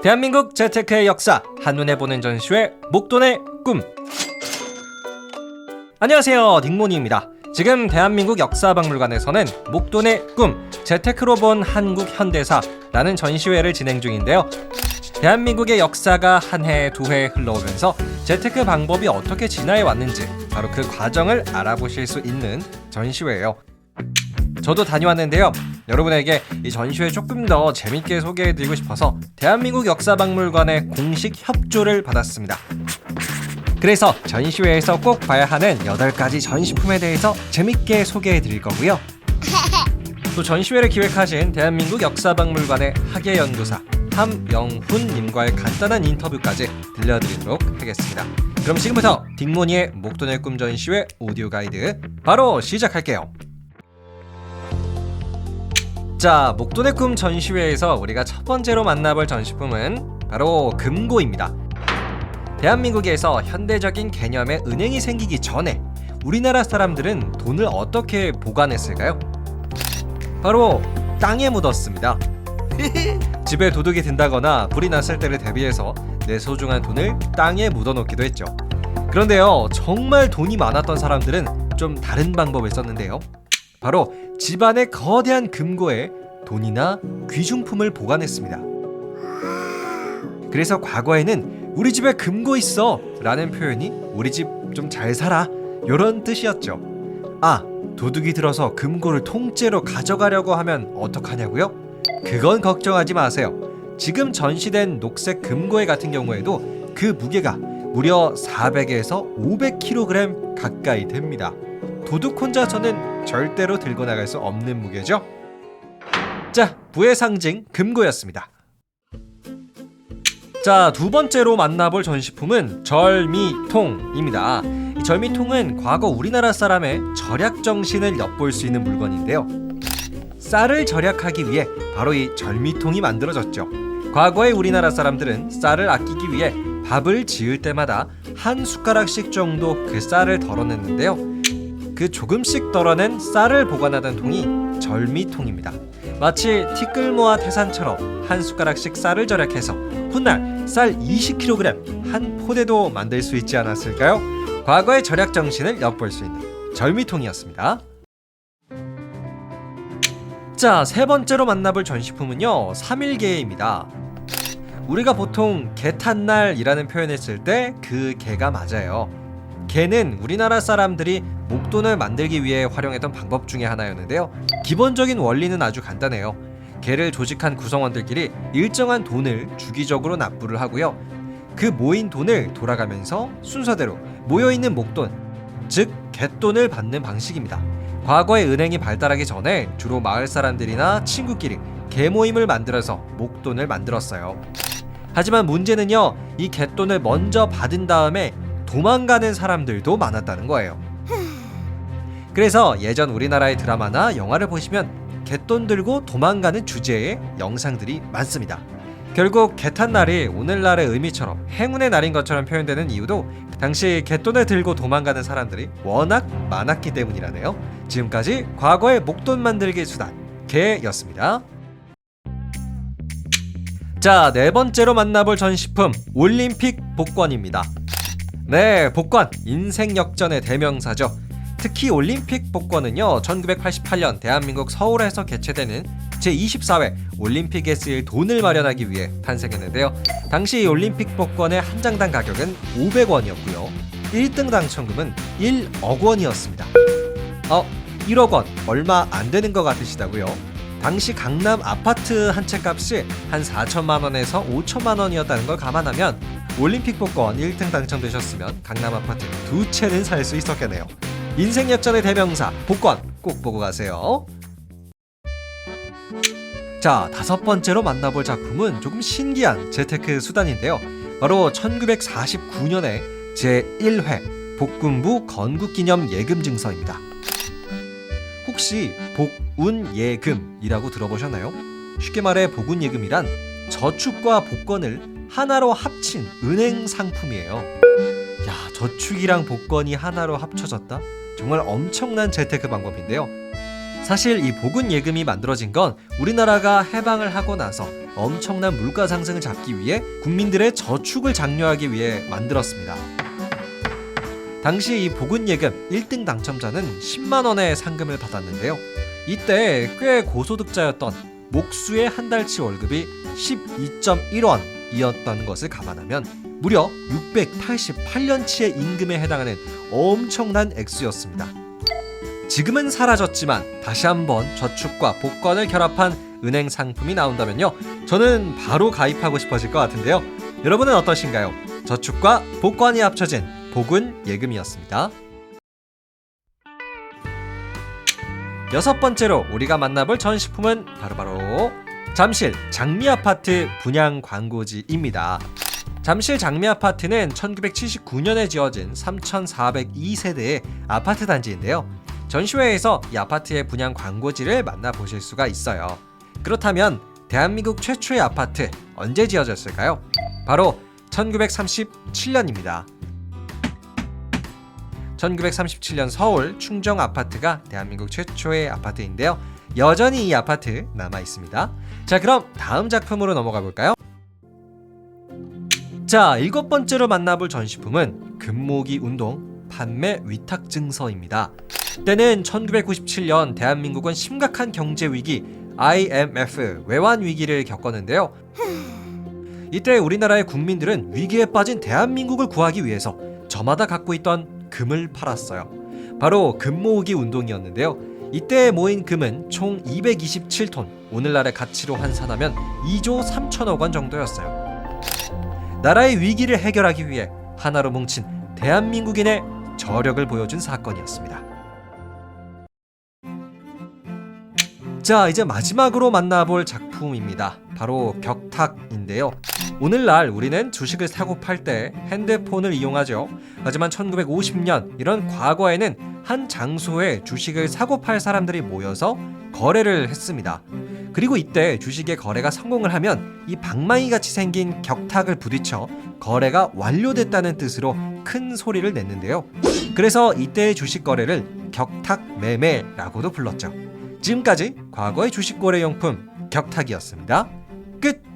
대한민국 재테크의 역사 한눈에 보는 전시회 목돈의 꿈. 안녕하세요, 딩모니입니다. 지금 대한민국 역사박물관에서는 목돈의 꿈, 재테크로 본 한국 현대사라는 전시회를 진행 중인데요. 대한민국의 역사가 한 해, 두 해 흘러오면서 재테크 방법이 어떻게 진화해 왔는지 바로 그 과정을 알아보실 수 있는 전시회예요. 저도 다녀왔는데요. 여러분에게 이 전시회 조금 더 재밌게 소개해드리고 싶어서 대한민국 역사박물관의 공식 협조를 받았습니다. 그래서 전시회에서 꼭 봐야 하는 8가지 전시품에 대해서 재밌게 소개해드릴 거고요. 또 전시회를 기획하신 대한민국 역사박물관의 학예연구사 함영훈님과의 간단한 인터뷰까지 들려드리도록 하겠습니다. 그럼 지금부터 딩모니의 목돈의 꿈 전시회 오디오 가이드 바로 시작할게요. 자, 목돈의 꿈 전시회에서 우리가 첫 번째로 만나볼 전시품은 바로 금고입니다. 대한민국에서 현대적인 개념의 은행이 생기기 전에 우리나라 사람들은 돈을 어떻게 보관했을까요? 바로 땅에 묻었습니다. 집에 도둑이 든다거나 불이 났을 때를 대비해서 내 소중한 돈을 땅에 묻어놓기도 했죠. 그런데요, 정말 돈이 많았던 사람들은 좀 다른 방법을 썼는데요. 바로 집안의 거대한 금고에 돈이나 귀중품을 보관했습니다. 그래서 과거에는 우리 집에 금고 있어 라는 표현이 우리 집 좀 잘 살아 이런 뜻이었죠. 아, 도둑이 들어서 금고를 통째로 가져가려고 하면 어떡하냐고요? 그건 걱정하지 마세요. 지금 전시된 녹색 금고에 같은 경우에도 그 무게가 무려 400에서 500kg 가까이 됩니다. 도둑 혼자서는 절대로 들고 나갈 수 없는 무게죠. 자, 부의 상징 금고였습니다. 자, 두 번째로 만나볼 전시품은 절미통입니다. 이 절미통은 과거 우리나라 사람의 절약 정신을 엿볼 수 있는 물건인데요. 쌀을 절약하기 위해 바로 이 절미통이 만들어졌죠. 과거의 우리나라 사람들은 쌀을 아끼기 위해 밥을 지을 때마다 한 숟가락씩 정도 그 쌀을 덜어냈는데요. 그 조금씩 덜어낸 쌀을 보관하던 통이 절미통입니다. 마치 티끌모아 태산처럼 한 숟가락씩 쌀을 절약해서 훗날 쌀 20kg 한 포대도 만들 수 있지 않았을까요? 과거의 절약 정신을 엿볼 수 있는 절미통이었습니다. 자, 세 번째로 만나볼 전시품은요, 3일개입니다. 우리가 보통 개 탄 날이라는 표현을 쓸 때 그 개가 맞아요. 개는 우리나라 사람들이 목돈을 만들기 위해 활용했던 방법 중에 하나였는데요. 기본적인 원리는 아주 간단해요. 개를 조직한 구성원들끼리 일정한 돈을 주기적으로 납부를 하고요. 그 모인 돈을 돌아가면서 순서대로 모여있는 목돈, 즉 갯돈을 받는 방식입니다. 과거에 은행이 발달하기 전에 주로 마을 사람들이나 친구끼리 개 모임을 만들어서 목돈을 만들었어요. 하지만 문제는요, 이 갯돈을 먼저 받은 다음에 도망가는 사람들도 많았다는 거예요. 그래서 예전 우리나라의 드라마나 영화를 보시면 갯돈 들고 도망가는 주제의 영상들이 많습니다. 결국 개 탄 날이 오늘날의 의미처럼 행운의 날인 것처럼 표현되는 이유도 당시 갯돈을 들고 도망가는 사람들이 워낙 많았기 때문이라네요. 지금까지 과거의 목돈 만들기 수단 개였습니다. 자, 네 번째로 만나볼 전시품 올림픽 복권입니다. 네, 복권, 인생 역전의 대명사죠. 특히 올림픽 복권은요, 1988년 대한민국 서울에서 개최되는 제24회 올림픽에 쓰일 돈을 마련하기 위해 탄생했는데요. 당시 올림픽 복권의 한 장당 가격은 500원이었고요. 1등 당첨금은 1억 원이었습니다. 1억 원, 얼마 안 되는 것 같으시다고요? 당시 강남 아파트 한 채 값이 한 4천만 원에서 5천만 원이었다는 걸 감안하면 올림픽 복권 1등 당첨되셨으면 강남 아파트 2채는 살 수 있었겠네요. 인생 역전의 대명사 복권 꼭 보고 가세요. 자, 다섯 번째로 만나볼 작품은 조금 신기한 재테크 수단인데요. 바로 1949년에 제1회 복군부 건국기념 예금 증서입니다. 혹시 복운예금이라고 들어보셨나요? 쉽게 말해 복운예금이란 저축과 복권을 하나로 합친 은행 상품이에요. 야, 저축이랑 복권이 하나로 합쳐졌다? 정말 엄청난 재테크 방법인데요. 사실 이 복운예금이 만들어진 건 우리나라가 해방을 하고 나서 엄청난 물가 상승을 잡기 위해 국민들의 저축을 장려하기 위해 만들었습니다. 당시 이 보근예금 1등 당첨자는 10만 원의 상금을 받았는데요. 이때 꽤 고소득자였던 목수의 한 달치 월급이 12.1원이었다는 것을 감안하면 무려 688년치의 임금에 해당하는 엄청난 액수였습니다. 지금은 사라졌지만 다시 한번 저축과 복권을 결합한 은행 상품이 나온다면요, 저는 바로 가입하고 싶어질 것 같은데요. 여러분은 어떠신가요? 저축과 복권이 합쳐진 복은 예금이었습니다. 여섯 번째로 우리가 만나볼 전시품은 바로 잠실 장미아파트 분양 광고지입니다. 잠실 장미아파트는 1979년에 지어진 3,402세대의 아파트 단지인데요. 전시회에서 이 아파트의 분양 광고지를 만나보실 수가 있어요. 그렇다면 대한민국 최초의 아파트 언제 지어졌을까요? 바로 1937년입니다. 1937년 서울 충정 아파트가 대한민국 최초의 아파트인데요. 여전히 이 아파트 남아 있습니다. 자, 그럼 다음 작품으로 넘어가 볼까요? 자, 일곱 번째로 만나볼 전시품은 금모기 운동 판매 위탁 증서입니다. 때는 1997년 대한민국은 심각한 경제 위기 IMF 외환 위기를 겪었는데요. 이때 우리나라의 국민들은 위기에 빠진 대한민국을 구하기 위해서 저마다 갖고 있던 금을 팔았어요. 바로 금모으기 운동이었는데요. 이때 모인 금은 총 227톤, 오늘날의 가치로 환산하면 2조 3천억 원 정도였어요. 나라의 위기를 해결하기 위해 하나로 뭉친 대한민국인의 저력을 보여준 사건이었습니다. 자, 이제 마지막으로 만나볼 작품입니다. 바로 벽탁인데요. 오늘날 우리는 주식을 사고 팔 때 핸드폰을 이용하죠. 하지만 1950년 이런 과거에는 한 장소에 주식을 사고 팔 사람들이 모여서 거래를 했습니다. 그리고 이때 주식의 거래가 성공을 하면 이 방망이 같이 생긴 격탁을 부딪혀 거래가 완료됐다는 뜻으로 큰 소리를 냈는데요. 그래서 이때의 주식 거래를 격탁 매매라고도 불렀죠. 지금까지 과거의 주식 거래 용품 격탁이었습니다. 끝!